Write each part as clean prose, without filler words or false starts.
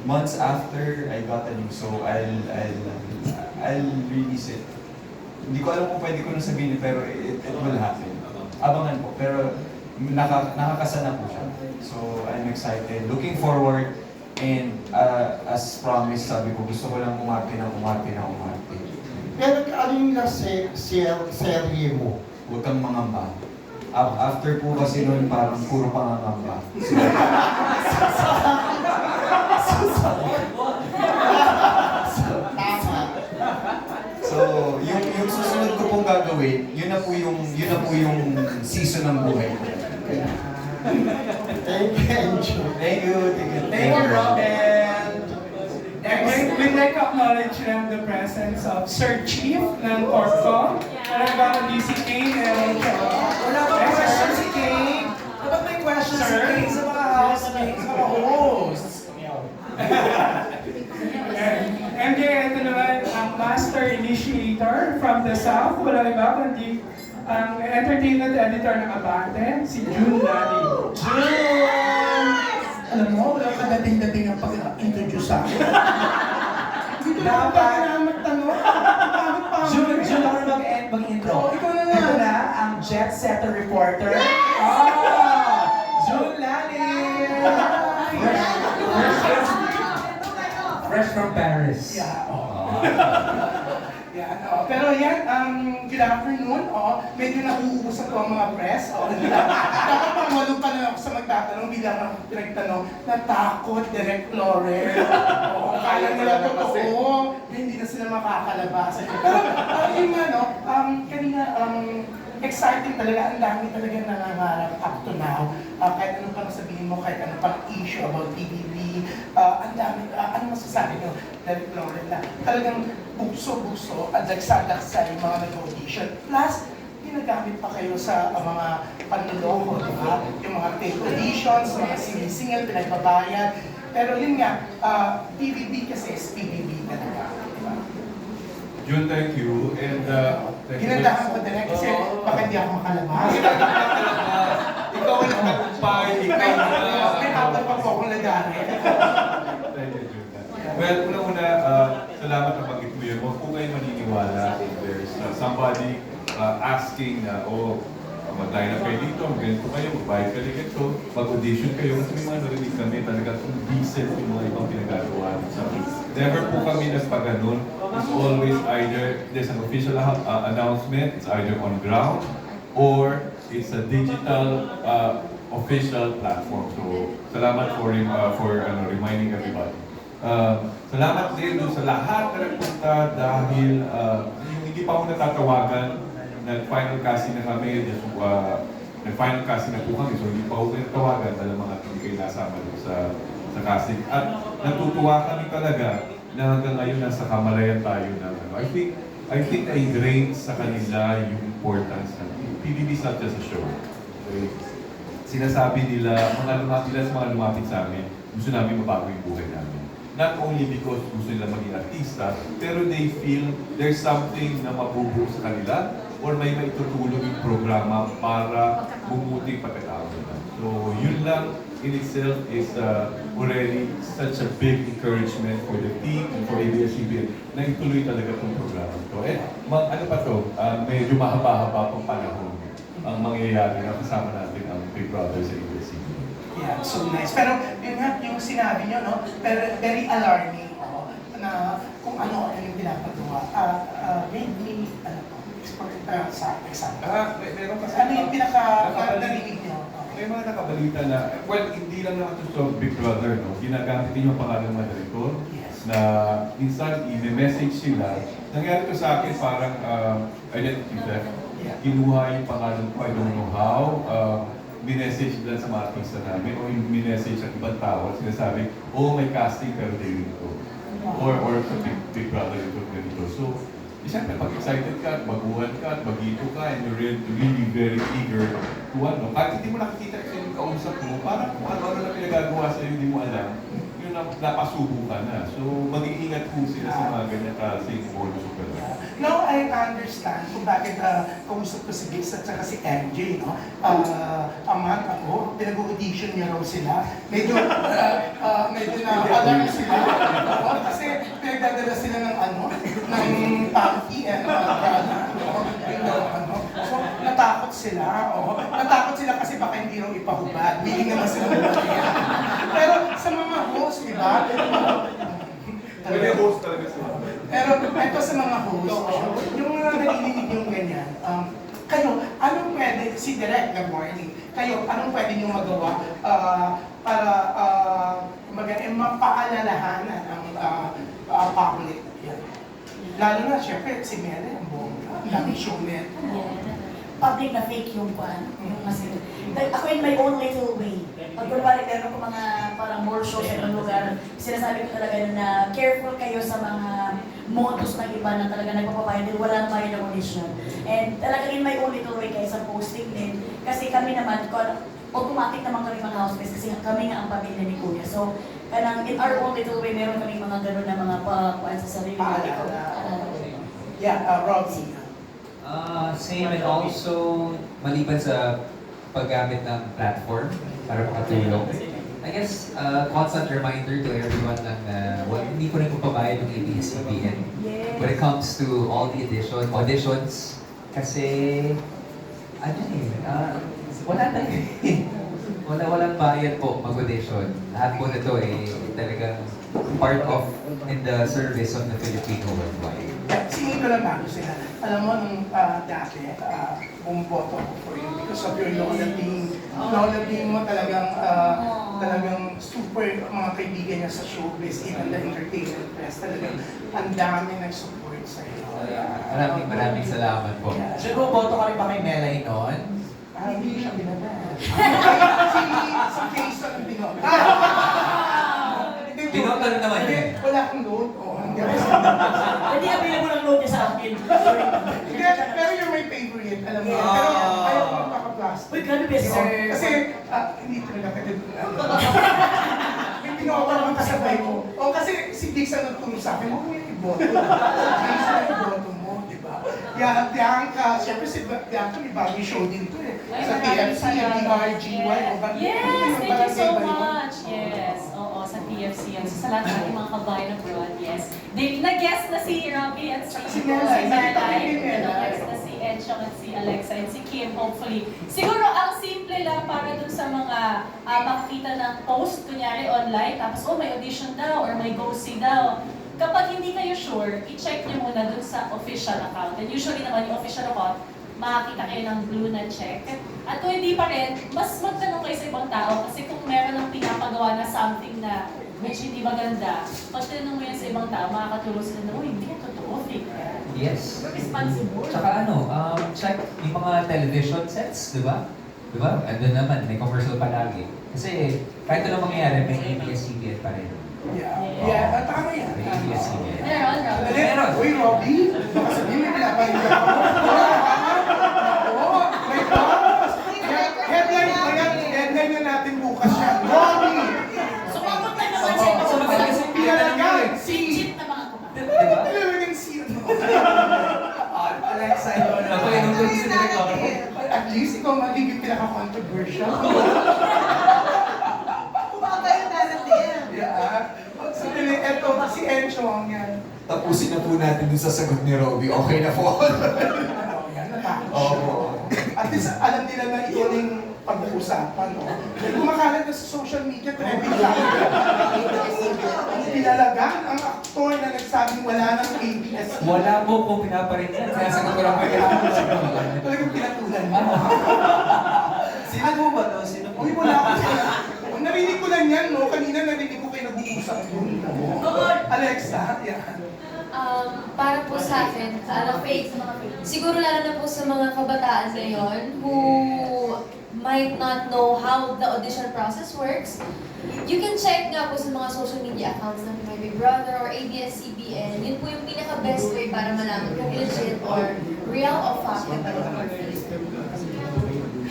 months after I got a news, so I'll release it. Hindi ko alam kung pwede ko nang sabihin, pero it will happen. Abangan po, pero nakakasana po siya. So I'm excited, looking forward, and as promised, sabi ko, gusto ko lang umarte. Pero ano yung last serye mo? Huwag kang mangamba. After po kasi nun, parang puro pangangamba. Tama. So, yung susunod ko pong gagawin, yun na po yung season ng buhay ko. Thank you, Enjo. Thank you. Thank you, Robin. Next, we'd like to acknowledge the presence of Sir Chief ng Corpcom. Wala ba ang DC Kane and Wala ba question si Kane? Dapat may question si Sir? Kane sa mga housemates, sa mga hosts. MJ, ito naman ang Master Initiator from the South. Wala iba kundi ang Entertainment Editor ng Abante, si June Lani. June! Alam mo, wala ka dating-dating ang pag-introduce sa akin. Hindi ko na pa magtanong. Bakit pa? June ako na mag-intro. Oh, ikaw na nga. Ito na ang Jet Setter Reporter. June Lani! Fresh from Paris. Yeah, Yan, pero yan, good afternoon. Medyo nauubos ako ang mga press. Dapat pangwalo pa na ako sa magtatanong, bilang ako pinagtanong, natakot, Direct Laurel. Kaya nila totoo, hindi na sila makakalabas. Pero yung kanina, exciting talaga, ang dami talaga nangangarap up to now. Kahit ano pang sabihin mo, kahit ano pang issue about PBB, ang dami, ano masasabi nyo, Derek Laurel, na talagang bukso-bukso at daksa-daksa yung mga nag-audition. Plus, ginagamit pa kayo sa mga panloloko, di ba? Yung mga fake auditions, mga sinisingil, pinagbabayad. Pero yun nga, PBB kasi is PBB talaga, di ba? June, thank you. And Ginandahan ko din kasi baka di ako makalabas. ikaw ang nakakumpay, ikaw na. May habang pa po akong lagari. Thank you, June. Well, una-una, salamat na pag-ito yun. Huwag po kayo maniniwala if there's somebody asking na, mag-line up kayo dito, ganito kayo, magbayad kayo ganito, mag-audition kayo. Kasi may mga narinig kami talaga kung decent yung mga ibang pinagagawa sa akin. Never po kami nagpaganon. It's always either there's an official announcement, it's either on ground, or it's a digital official platform. So, salamat for reminding everybody. Salamat din dun sa lahat na nagpunta dahil yung hindi pa ako natatawagan, nag-final casting na kami, nag-final casting na po kami, so hindi pa ako natawagan dahil mga hindi kayo nasama dun sa casting. At natutuwa kami talaga na hanggang ngayon nasa kamalayan tayo ng I think na-ingrained sa kanila yung importance ng PBB is not just a show. Okay? Sinasabi nila, mga lumapit sa amin, gusto namin mabago yung buhay namin. Not only because gusto nila maging artista, pero they feel there's something na mabubuo sa kanila or may maitutulong yung programa para bumuting pagkatao nila. So yun lang in itself is already such a big encouragement for the team and for ABS-CBN na ituloy talaga itong programa ito. Ano pa to, medyo mahaba-haba pang panahon ang mangyayari na kasama natin ang Big Brother sa ABS-CBN. Yeah, so nice. Pero yun nga, yung sinabi nyo, no? Very alarming, na kung ano yung pinapagawa. Made me, sa example. Meron kasi Ano yung pinaka-narinig nyo? may mga nakabalita na, well, hindi lang naman ito sa Big Brother, no? Ginagamit din yung pangalan ng mga director na minsan i-message sila. Nangyari to sa akin parang identity theft. Kinuha yung pangalan ko, I don't know how. Minessage nila sa mga artista namin o yung minessage ang ibang tao at sinasabi, may casting pero they didn't go. Or sa Big Brother ito ganito. So, siyempre, pag excited ka, baguhan ka, magito ka, and you're really very eager to kahit hindi mo nakikita kasi yung kausap mo, parang kung ano na pinagagawa sa'yo, hindi mo alam. napasubukan na. So, mag-iingat po sila sa mga ganyan klaseng modus operandi. Now, I understand kung bakit kausap ko si Gigs at saka si MJ, no? A month ago, pinag-audition niya raw sila. Medyo na-alarm sila. No? Kasi pinagdadala sila ng ng panty and So, natakot sila. Natakot sila kasi baka hindi raw ipahubad. Willing naman sila hubad. Pero sa mga host, di ba? Pwede host talaga sila. Pero ito sa mga host, yung mga narinig yung ganyan, kayo, anong pwede, si Direk, good morning, kayo, anong pwede nyo magawa para mapaalalahanan ang public? Yan. Lalo na, syempre, si Mele, ang bongga, ang daming shownet. Public na fake yung kwan. Yung kasi, ako in my own little way. Pag kunwari meron ko mga parang more shows sa ibang lugar, sinasabi ko talaga na careful kayo sa mga modus ng iba na talaga nagpapapayad din, wala naman yung audition. And talaga in my own little way kayo sa posting din. Kasi kami naman, automatic naman kami mga housemates kasi kami nga ang pamilya ni Kuya. So, kanang in our own little way, meron kami mga gano'n na mga pakuan sa sarili. Yeah, Robbie. Same, and also maliban sa paggamit ng platform para makatulong. I guess, constant reminder to everyone lang na hindi ko rin papabayad yung ABS-CBN when it comes to all the auditions. Kasi, wala na walang bayad po mag-audition. Lahat po nito talagang part of in the service of the Filipino worldwide. Singin ko lang bago sila. Alam mo, nung dati, bumuboto ako for you because of your loyalty. Loyalty mo talagang super mga kaibigan niya sa showbiz, even the entertainment press. Talagang ang dami nag-support sa iyo. Maraming salamat po. Sure, boto ka rin ba kay Melanie noon? Hindi siya binaba. Si Jason ang binaba. Binoto rin naman yun. Wala akong load. Hindi ako Hindi available ang load niya sa akin. Pero you're my favorite, alam mo. Pero ayaw ko magpaka-plastic. Uy, grabe best sir. Kasi, hindi talaga pwede. May pinawa ko naman kasabay mo. Kasi si Dix ang nagturo sa akin, huwag mo yung iboto. Dix na iboto mo, di ba? Bianca, siyempre si Bianca may bagong show din to eh. Sa TFC, DRGY. Yes, thank you so much. Yes, oo, sa PFC. Yan. So, sa lahat ng ating mga kabayan abroad, yes. Nag-guest na si Robbie at si Melay. Nag-guest na si Enchong at si Alexa and si Kim, hopefully. Siguro, ang simple lang para dun sa mga makakita ng post, kunyari online, tapos, may audition daw or may go-see daw. Kapag hindi kayo sure, i-check nyo muna dun sa official account. And usually naman yung official account, makakita kayo ng blue na check. At kung hindi pa rin, mas magtanong kayo sa ibang tao kasi kung meron ng pinapagawa na something na medyo hindi maganda, pag tinanong mo yan sa ibang tao, makakatulong sila na, hindi yan totoo, fake yan. Yes. Responsible. Tsaka check yung mga television sets, di ba? Di ba? Andun naman, may commercial palagi. Kasi kahit ano mangyayari, may ABS-CBN pa rin. Yeah, tama yan. May ABS-CBN. Meron. Uy, Robbie, baka sabihin may pinapahinga ako. Oo, may boss. Headline na natin bukas yan. Robbie! Sumagot na naman siya. Pinalagan si... Legit na mga kumain. Diba? Pinalagan si... Alexa, yun. Ako yung nung gusto nila ko. At least ikaw magiging pinaka-controversial. Kumakayo na natin. Yeah. So, eto, si Enchong yan. Tapusin na po natin dun sa sagot ni Robbie. Okay na po. Yan, natakot siya. Oo. At least alam nila na ito yung pag-uusapan, no? Kumakalat na sa social media, trending lang. Pinalagan ang aktor na nagsabing wala ng ABS. Wala po kung pinaparin yan. Kaya sagot ko lang kayo. Talagang pinatulan mo. Sino po ba to? Sino po? Uy, wala ko sila. Narinig ko lang yan, no? Kanina narinig ko kayo nag-uusap yun. Alexa, yan. Para po sa akin, siguro lalo na po sa mga kabataan ngayon who might not know how the audition process works, you can check nga po sa mga social media accounts ng My Big Brother or ABS-CBN. Yun po yung pinaka-best way para malaman kung legit or real o fake yung pag-order.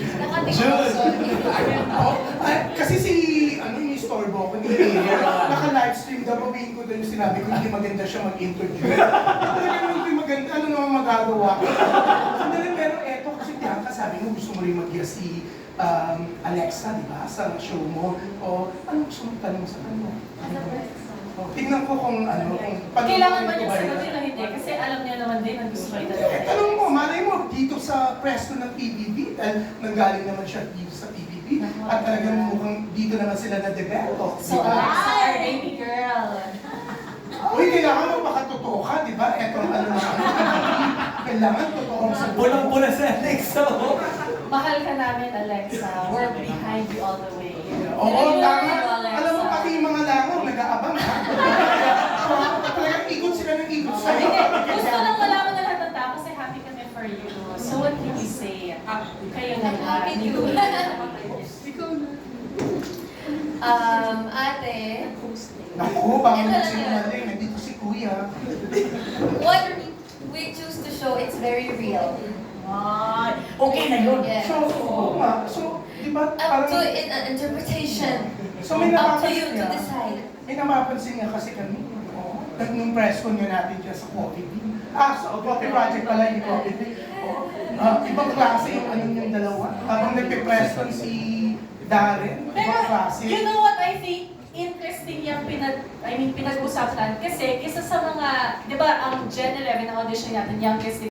Nakatingin ko, Kasi si, yung istorbo ko, hindi naka-live stream, dabawiin ko doon yung sinabi ko, hindi maganda siya mag-introduce. Talagang hindi maganda, ano naman magagawa ko? Sandali, pero eto kasi Bianca, sabi mo gusto mo rin mag-hear si Alexa, di ba? Sa show mo. O, anong gusto mong tanong sa kanya? O, tignan ko kung ano, kung Kailangan ba ko niya ba yun. sagutin o hindi? Kasi alam niya naman din na gusto ko itanong. Eh, tanong mo, malay mo, dito sa presto ng PBB, dahil nanggaling naman siya dito sa PBB, at talagang mukhang dito naman sila na-develop. So, Alexa, our baby girl. Uy, kailangan mo makatotoo ka, di ba? Eto ang ano na kailangan totoo sa Pulang-pula sa Alexa. Mahal ka namin, Alexa. We're behind you all the way. Oo, tama. Alexa. Alam mo, pati yung mga langaw, nag-aabang ha. Talagang ikot sila ng ikot Hindi, sa'yo. gusto lang malaman na lahat ng tao kasi happy kami for you. So what can you say? Kayo na I'm happy to. Ate, Naku, baka magsinungaling. Nandito si Kuya. what we choose to show, it's very real. Ay, okay na yun. Yes. So, oo nga. So, di ba, Up to parang... an interpretation. So, may Up to napapansin you to niya. decide. May napapansin niya kasi kami. Oo. Nung press con nga natin dyan sa Coffee Bean. So, Coffee Project pala yung Coffee Bean. Oo. Ibang klase yung ano yung dalawa. Habang nagpe-press con si Darren, Pero, ibang klase. you know what I think? Interesting yung pinag-usapan kasi isa sa mga, di ba, ang Gen 11 na audition natin, youngest